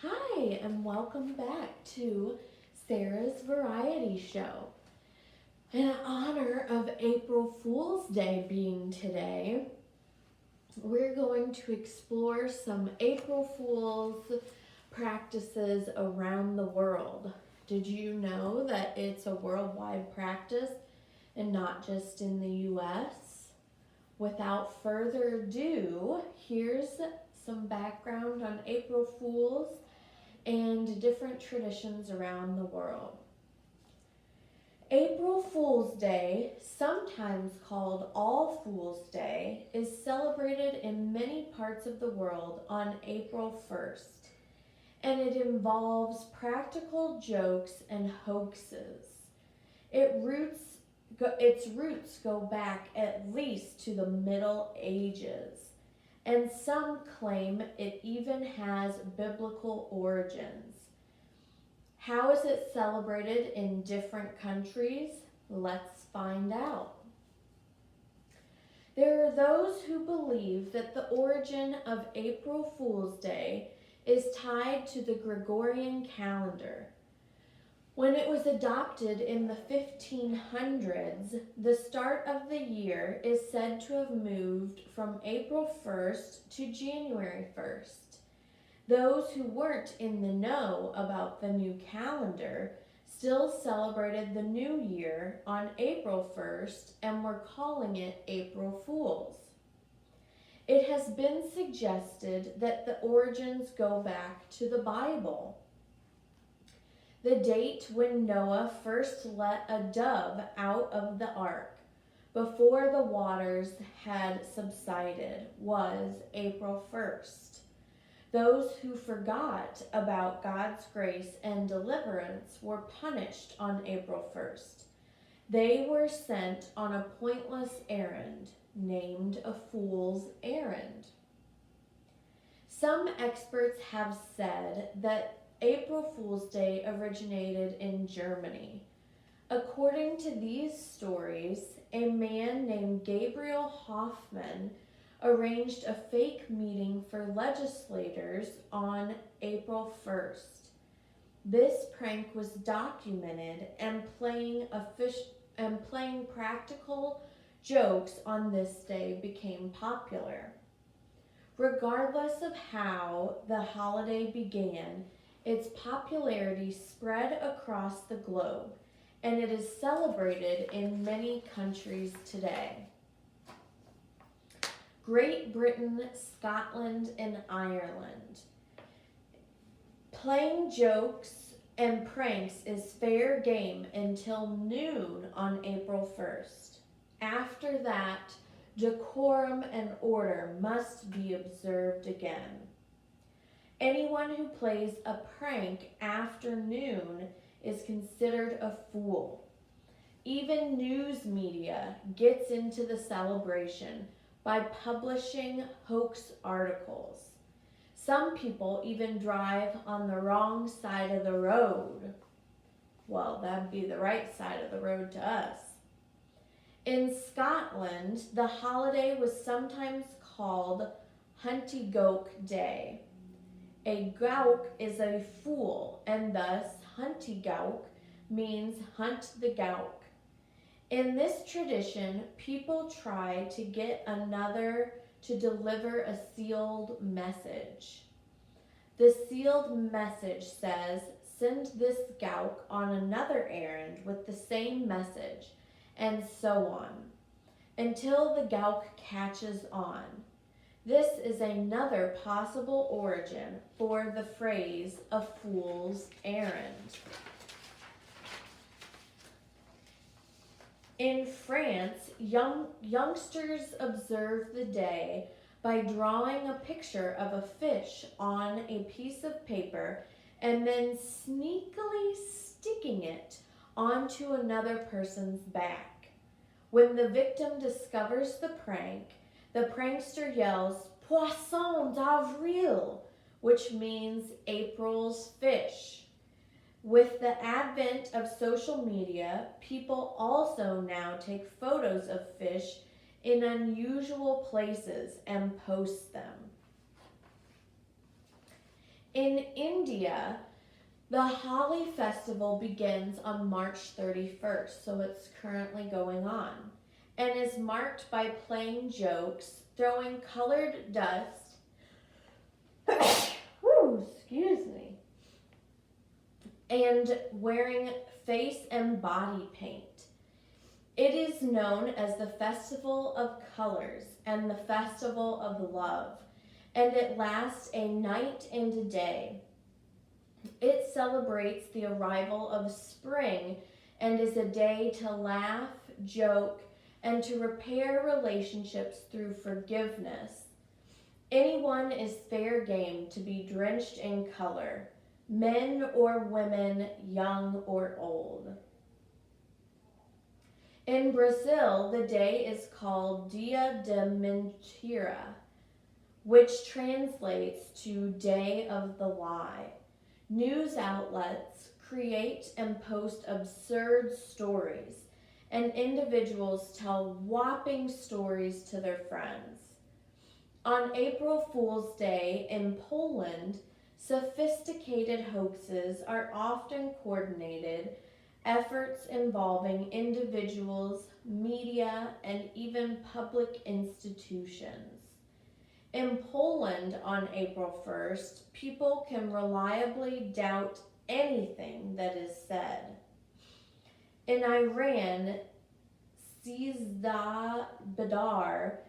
Hi, and welcome back to Sarah's Variety Show. In honor of April Fool's Day being today, we're going to explore some April Fool's practices around the world. Did you know that it's a worldwide practice and not just in the US? Without further ado, here's some background on April Fools and different traditions around the world. April Fool's Day, sometimes called All Fool's Day, is celebrated in many parts of the world on April 1st, and it involves practical jokes and hoaxes. Its roots go back at least to the Middle Ages, and some claim it even has biblical origins. How is it celebrated in different countries? Let's find out. There are those who believe that the origin of April Fool's Day is tied to the Gregorian calendar. When it was adopted in the 1500s, the start of the year is said to have moved from April 1st to January 1st. Those who weren't in the know about the new calendar still celebrated the new year on April 1st and were calling it April Fools. It has been suggested that the origins go back to the Bible. The date when Noah first let a dove out of the ark before the waters had subsided was April 1st. Those who forgot about God's grace and deliverance were punished on April 1st. They were sent on a pointless errand, named a fool's errand. Some experts have said that April Fool's Day originated in Germany. According to these stories, a man named Gabriel Hoffman arranged a fake meeting for legislators on April 1st. This prank was documented and playing practical jokes on this day became popular. Regardless of how the holiday began, its popularity spread across the globe, and it is celebrated in many countries today. Great Britain, Scotland, and Ireland. Playing jokes and pranks is fair game until noon on April 1st. After that, decorum and order must be observed again. Anyone who plays a prank after noon is considered a fool. Even news media gets into the celebration by publishing hoax articles. Some people even drive on the wrong side of the road. Well, that'd be the right side of the road to us. In Scotland, the holiday was sometimes called Huntigoke Day. A gowk is a fool, and thus Huntigoke means hunt the gowk. In this tradition, people try to get another to deliver a sealed message. The sealed message says, send this gowk on another errand with the same message, and so on, until the gowk catches on. This is another possible origin for the phrase a fool's errand. In France, youngsters observe the day by drawing a picture of a fish on a piece of paper and then sneakily sticking it onto another person's back. When the victim discovers the prankster yells, Poisson d'avril, which means April's fish. With the advent of social media, people also now take photos of fish in unusual places and post them. In India, the Holi festival begins on March 31st, so it's currently going on, and is marked by playing jokes, throwing colored dust, excuse me, and wearing face and body paint. It is known as the Festival of Colors and the Festival of Love, and it lasts a night and a day. It celebrates the arrival of spring and is a day to laugh, joke, and to repair relationships through forgiveness. Anyone is fair game to be drenched in color, men or women, young or old. In Brazil, the day is called Dia de Mentira, which translates to Day of the Lie. News outlets create and post absurd stories, and individuals tell whopping stories to their friends. On April Fool's Day in Poland, sophisticated hoaxes are often coordinated, efforts involving individuals, media, and even public institutions. In Poland on April 1st, people can reliably doubt anything that is said. In Iran, Sizdah Badar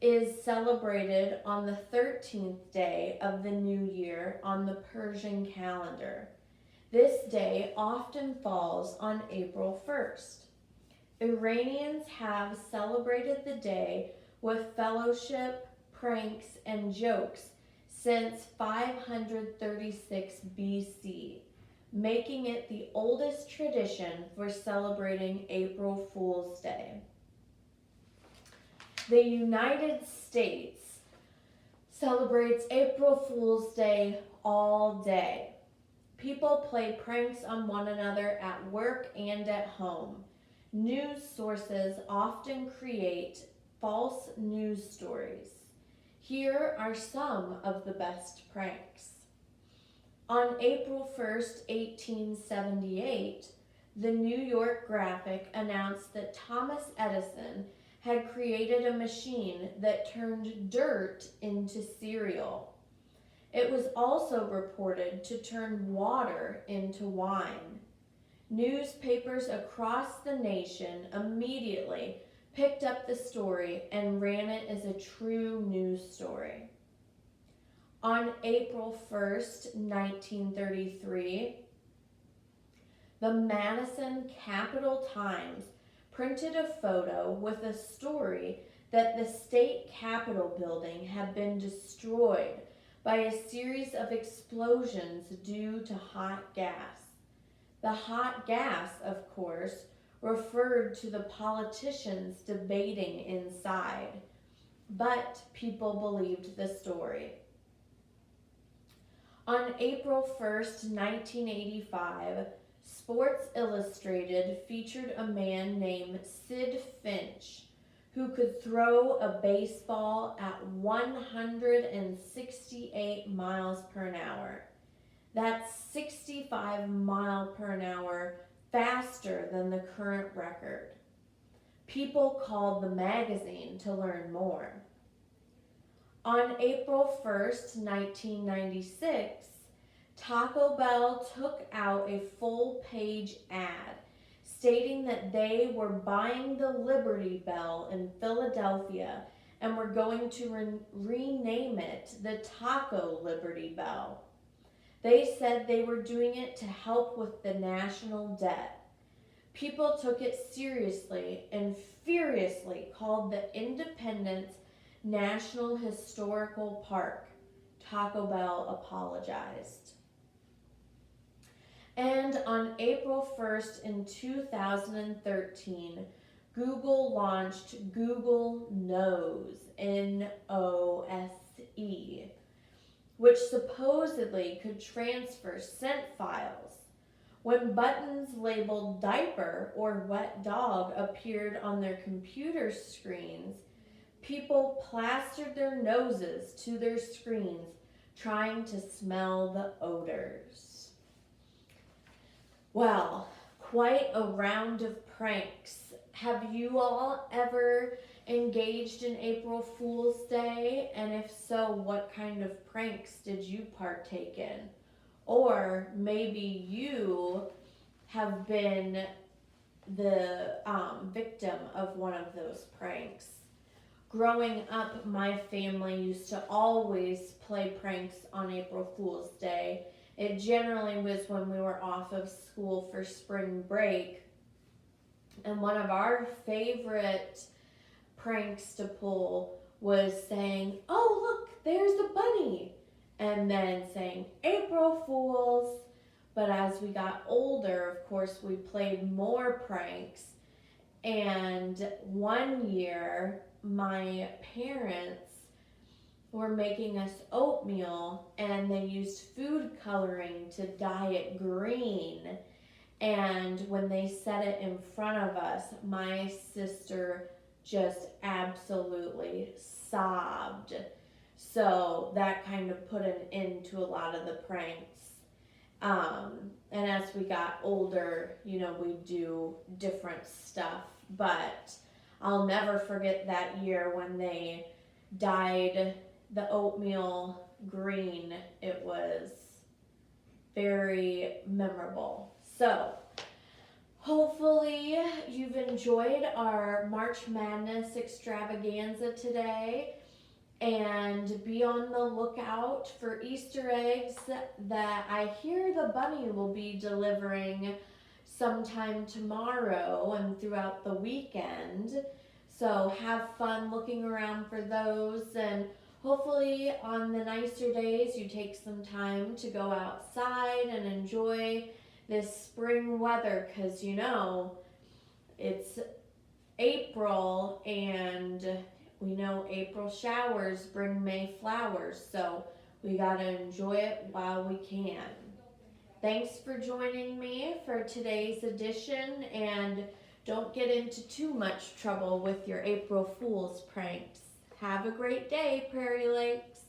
is celebrated on the 13th day of the new year on the Persian calendar. This day often falls on April 1st. Iranians have celebrated the day with fellowship, pranks, and jokes since 536 BC, making it the oldest tradition for celebrating April Fool's Day. The United States celebrates April Fool's Day all day. People play pranks on one another at work and at home. News sources often create false news stories. Here are some of the best pranks. On April 1st, 1878, the New York Graphic announced that Thomas Edison had created a machine that turned dirt into cereal. It was also reported to turn water into wine. Newspapers across the nation immediately picked up the story and ran it as a true news story. On April 1st, 1933, the Madison Capital-Times printed a photo with a story that the state capitol building had been destroyed by a series of explosions due to hot gas. The hot gas, of course, referred to the politicians debating inside, but people believed the story. On April 1st, 1985, Sports Illustrated featured a man named Sid Finch who could throw a baseball at 168 miles per hour. That's 65 miles per hour faster than the current record. People called the magazine to learn more. On April 1st, 1996, Taco Bell took out a full-page ad stating that they were buying the Liberty Bell in Philadelphia and were going to rename it the Taco Liberty Bell. They said they were doing it to help with the national debt. People took it seriously and furiously called the Independence National Historical Park. Taco Bell apologized. And on April 1st in 2013, Google launched Google Nose, N-O-S-E, which supposedly could transfer scent files. When buttons labeled diaper or wet dog appeared on their computer screens, people plastered their noses to their screens, trying to smell the odors. Well, quite a round of pranks. Have you all ever engaged in April Fool's Day? And if so, what kind of pranks did you partake in? Or maybe you have been the victim of one of those pranks. Growing up, my family used to always play pranks on April Fool's Day. It generally was when we were off of school for spring break. And one of our favorite pranks to pull was saying, "Oh, look, there's a bunny." And then saying, "April Fools." But as we got older, of course, we played more pranks. And one year, my parents were making us oatmeal, and they used food coloring to dye it green. And when they set it in front of us, my sister just absolutely sobbed. So that kind of put an end to a lot of the pranks. And as we got older, we do different stuff. But I'll never forget that year when they dyed the oatmeal green. It was very memorable. So, hopefully you've enjoyed our March Madness extravaganza today. And be on the lookout for Easter eggs that I hear the bunny will be delivering sometime tomorrow and throughout the weekend. So have fun looking around for those, and hopefully on the nicer days you take some time to go outside and enjoy this spring weather, because it's April, and we know April showers bring May flowers, so we gotta enjoy it while we can. Thanks for joining me for today's edition, and don't get into too much trouble with your April Fool's pranks. Have a great day, Prairie Lakes.